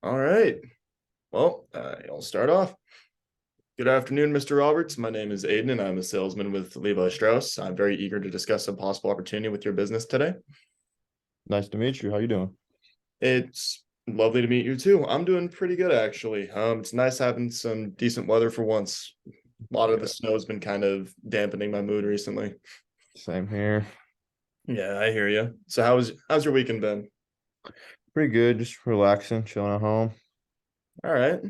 All right. Well, I'll start off. Good afternoon, Mr. Roberts. My name is Aiden, and I'm a salesman with Levi Strauss. I'm very eager to discuss a possible opportunity with your business today. Nice to meet you. How you doing? It's lovely to meet you too. I'm doing pretty good, actually. It's nice having some decent weather for once. A lot of the Yeah, snow's been kind of dampening my mood recently. same here. Yeah, I hear you. So how's your weekend been? Pretty good. Just relaxing, chilling at home. All right.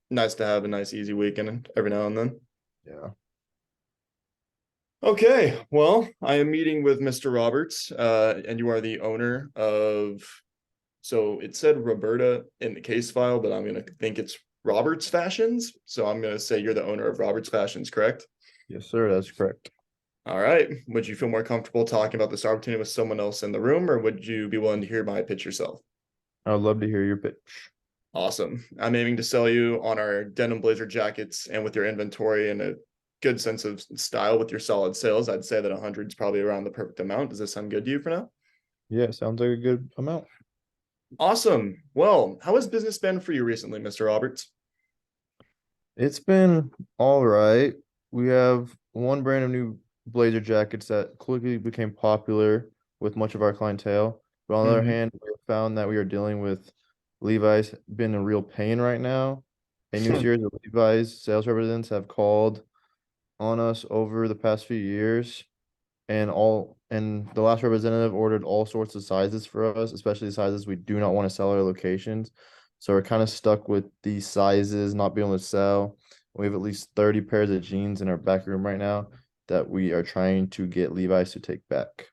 Nice to have a nice easy weekend every now and then. Yeah. Okay, well, I am meeting with Mr. Roberts, and you are the owner of, so it said Roberta in the case file, but I'm going to think it's Roberts Fashions. So I'm going to say you're the owner of Roberts Fashions, correct? Yes, sir. That's correct. All right. Would you feel more comfortable talking about this opportunity with someone else in the room, or would you be willing to hear my pitch yourself? I would love to hear your pitch. Awesome. I'm aiming to sell you on our denim blazer jackets, and with your inventory and a good sense of style with your solid sales, I'd say that 100 is probably around the perfect amount. Does this sound good to you for now? Yeah, sounds like a good amount. Awesome. Well, how has business been for you recently, Mr. Roberts? It's been all right. We have one brand of new blazer jackets that quickly became popular with much of our clientele. But on the other Mhm. hand, we have found that we are dealing with Levi's been a real pain right now. A new series of Levi's sales representatives have called on us over the past few years, and the last representative ordered all sorts of sizes for us, especially sizes we do not want to sell at our locations. So we're kind of stuck with these sizes not being able to sell. We have at least 30 pairs of jeans in our back room right now that we are trying to get Levi's to take back.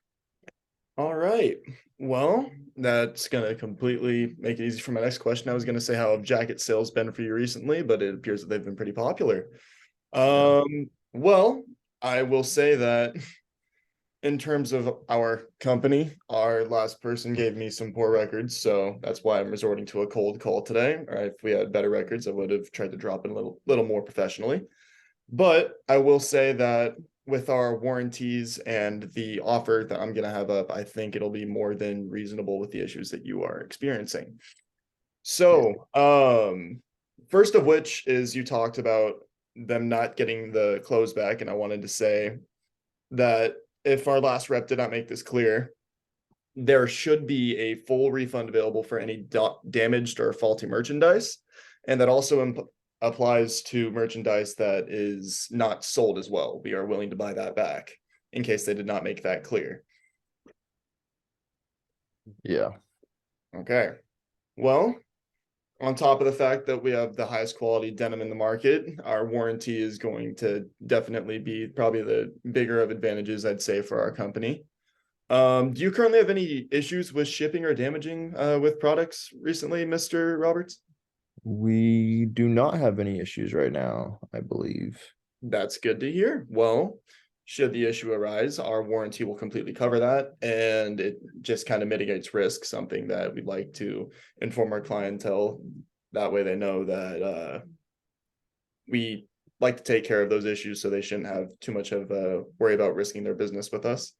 All right. Well, that's going to completely make it easy for my next question. I was going to say how have jacket sales been for you recently, but it appears that they've been pretty popular. Yeah. Well, I will say that in terms of our company, our last person gave me some poor records, so that's why I'm resorting to a cold call today. Or if we had better records, I would have tried to drop it a little more professionally. But I will say that with our warranties and the offer that I'm going to have up, I think it'll be more than reasonable with the issues that you are experiencing. Yeah. So, first of which is you talked about them not getting the clothes back, and I wanted to say that if our last rep did not make this clear, there should be a full refund available for any damaged or faulty merchandise. And that also applies to merchandise that is not sold as well. We are willing to buy that back in case they did not make that clear. Yeah. Okay. Well, on top of the fact that we have the highest quality denim in the market, our warranty is going to definitely be probably the bigger of advantages, I'd say, for our company. Do you currently have any issues with shipping or damaging with products recently, Mr. Roberts? We do not have any issues right now, I believe. That's good to hear. Well, should the issue arise, our warranty will completely cover that, and it just kind of mitigates risk, something that we'd like to inform our clientele. That way they know that we like to take care of those issues so they shouldn't have too much of a worry about risking their business with us.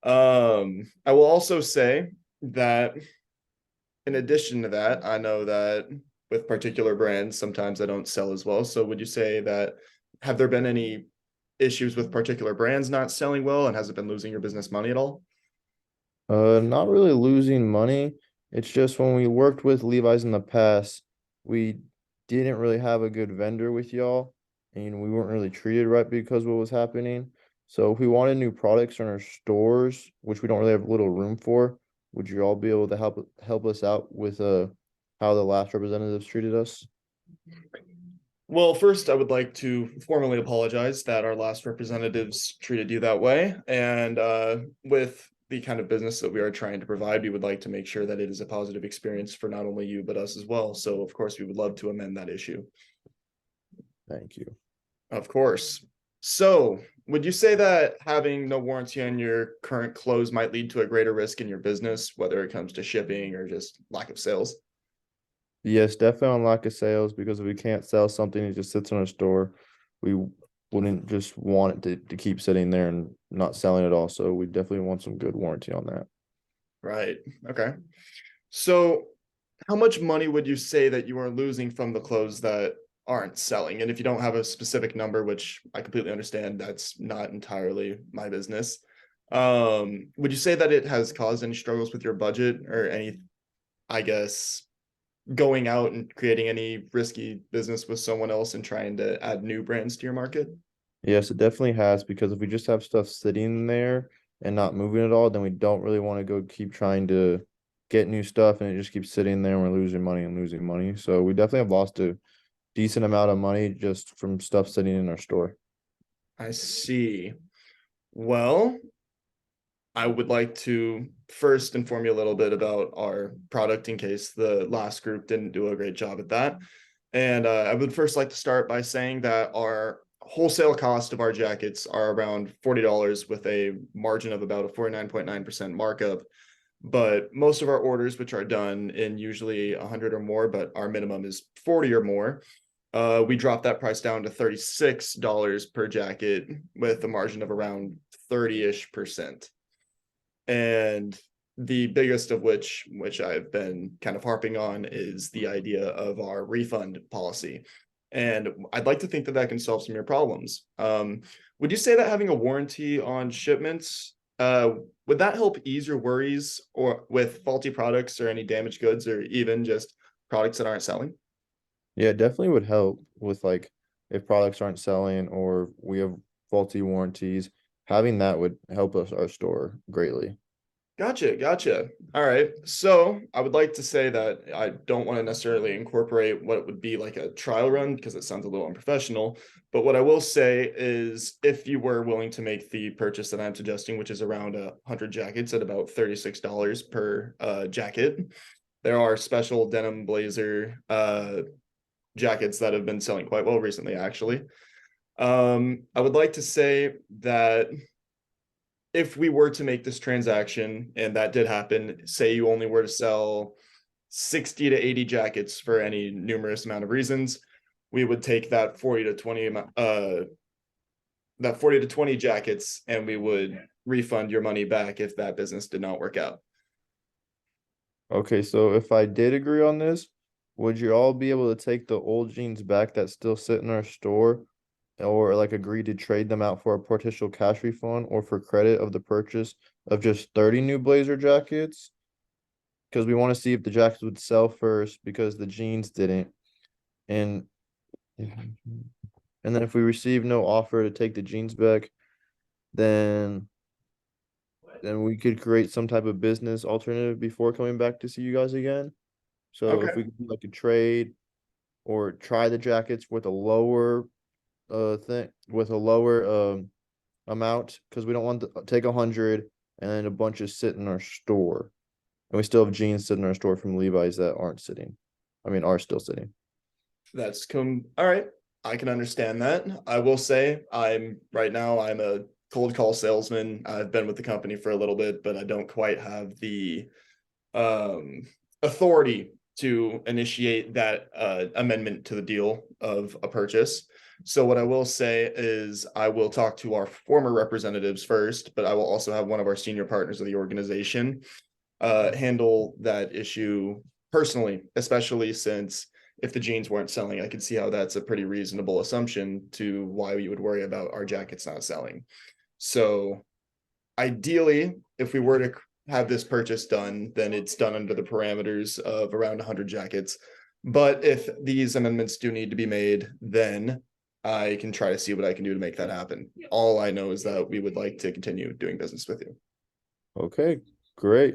I will also say that in addition to that, I know that with particular brands, sometimes I don't sell as well. So would you say that have there been any issues with particular brands not selling well, and has it been losing your business money at all? Not really losing money. It's just when we worked with Levi's in the past, we didn't really have a good vendor with y'all, and we weren't really treated right because of what was happening. So if we wanted new products in our stores, which we don't really have little room for, would you all be able to help us out with how the last representatives treated us? Well, first, I would like to formally apologize that our last representatives treated you that way. And with the kind of business that we are trying to provide, we would like to make sure that it is a positive experience for not only you, but us as well. So, of course, we would love to amend that issue. Thank you. Of course. So, would you say that having no warranty on your current clothes might lead to a greater risk in your business, whether it comes to shipping or just lack of sales? Yes, definitely on lack of sales because if we can't sell something, it just sits in our store. We wouldn't just want it to keep sitting there and not selling it all. So we definitely want some good warranty on that. right. Okay. So how much money would you say that you are losing from the clothes that aren't selling? And if you don't have a specific number, which I completely understand, that's not entirely my business. Would you say that it has caused any struggles with your budget or any, I guess, going out and creating any risky business with someone else and trying to add new brands to your market? Yes, it definitely has because if we just have stuff sitting there and not moving at all, then we don't really want to go keep trying to get new stuff and it just keeps sitting there and we're losing money and losing money. So we definitely have lost a decent amount of money just from stuff sitting in our store. I see. Well, I would like to first inform you a little bit about our product in case the last group didn't do a great job at that. And I would first like to start by saying that our wholesale cost of our jackets are around $40 with a margin of about a 49.9% markup. But most of our orders, which are done in usually 100 or more, but our minimum is 40 or more, we drop that price down to $36 per jacket with a margin of around 30-ish%. And the biggest of which I've been kind of harping on, is the idea of our refund policy. And I'd like to think that that can solve some of your problems. Would you say that having a warranty on shipments, would that help ease your worries or with faulty products or any damaged goods or even just products that aren't selling? Yeah, it definitely would help with like if products aren't selling or we have faulty warranties. Having that would help us our store greatly. Gotcha, gotcha. All right. So I would like to say that I don't want to necessarily incorporate what would be like a trial run because it sounds a little unprofessional. But what I will say is if you were willing to make the purchase that I'm suggesting, which is around 100 jackets at about $36 per jacket, there are special denim blazer jackets that have been selling quite well recently, actually. I would like to say that if we were to make this transaction and that did happen, say you only were to sell 60 to 80 jackets for any numerous amount of reasons, we would take that 40 to 20 that 40 to 20 jackets and we would refund your money back if that business did not work out. Okay, so if I did agree on this, would you all be able to take the old jeans back that still sit in our store or like agree to trade them out for a partial cash refund or for credit of the purchase of just 30 new blazer jackets? Because we want to see if the jackets would sell first because the jeans didn't. And and then if we receive no offer to take the jeans back, then then we could create some type of business alternative before coming back to see you guys again. So if Okay. we could do like a trade or try the jackets with a lower thing with a lower amount because we don't want to take 100 and then a bunch of sit in our store. And we still have jeans sitting in our store from Levi's that aren't sitting. I mean are still sitting. All right. I can understand that. I will say I'm a cold call salesman. I've been with the company for a little bit, but I don't quite have the um authority to initiate that amendment to the deal of a purchase. So what I will say is I will talk to our former representatives first, but I will also have one of our senior partners of the organization handle that issue personally, especially since if the jeans weren't selling, I could see how that's a pretty reasonable assumption to why we would worry about our jackets not selling. So ideally, if we were to have this purchase done, then it's done under the parameters of around 100 jackets. But if these amendments do need to be made, then I can try to see what I can do to make that happen. All I know is that we would like to continue doing business with you. Okay, great.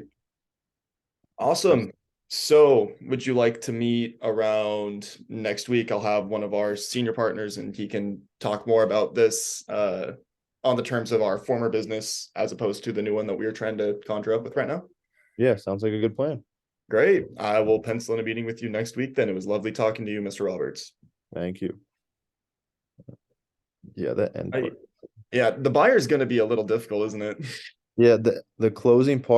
That's Awesome. So, would you like to meet around next week? I'll have one of our senior partners and he can talk more about this on the terms of our former business as opposed to the new one that we are trying to conjure up with right now. yeah, sounds like a good plan. Great. I will pencil in a meeting with you next week then. It was lovely talking to you, Mr. Roberts. Thank you. Yeah, that end I, part. yeah, the buyer is going to be a little difficult, isn't it? Yeah, the closing part.